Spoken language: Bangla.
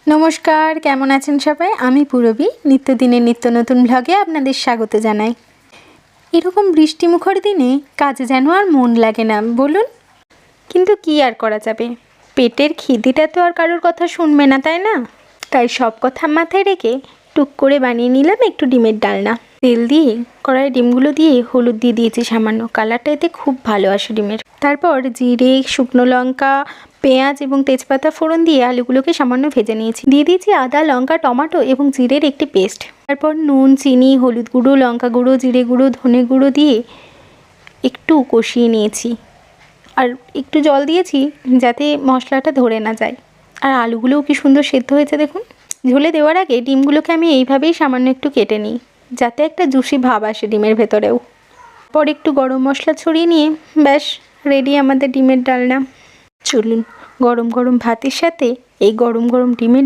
নমস্কার, কেমন আছেন সবাই? আমি পূরবী নিত্যদিনের নিত্য নতুন ব্লগে আপনাদের স্বাগত জানাই। এরকম বৃষ্টিমুখর দিনে কাজে যেন আর মন লাগে না বলুন, কিন্তু কি আর করা যাবে, পেটের খিদেটা তো আর কারোর কথা শুনবে না, তাই না? তাই সব কথা মাথায় রেখে টুক করে বানিয়ে নিলাম একটু ডিমের ডালনা। তেল দিয়ে কড়াই ডিমগুলো দিয়ে হলুদ দিয়ে দিয়েছি সামান্য, কালারটা এতে খুব ভালো আসে ডিমের। তারপর জিরে, শুকনো লঙ্কা, পেঁয়াজ এবং তেজপাতা ফোড়ন দিয়ে আলুগুলোকে সামান্য ভেজে নিয়েছি। দিয়ে দিয়েছি আদা, লঙ্কা, টমেটো এবং জিরের একটি পেস্ট। তারপর নুন, চিনি, হলুদ গুঁড়ো, লঙ্কা গুঁড়ো, জিরে গুঁড়ো, ধনে গুঁড়ো দিয়ে একটু কষিয়ে নিয়েছি। আর একটু জল দিয়েছি যাতে মশলাটা ধরে না যায়। আর আলুগুলোও কি সুন্দর সেদ্ধ হয়েছে দেখুন। ঝোলে দেওয়ার আগে ডিমগুলোকে আমি এইভাবেই সামান্য একটু কেটে নিই, যাতে একটা জুসি ভাব আসে ডিমের ভেতরেও। পর একটু গরম মশলা ছড়িয়ে নিয়ে ব্যাস রেডি আমাদের ডিমের ডালনা। চলুন গরম গরম ভাতের সাথে এই গরম গরম ডিমের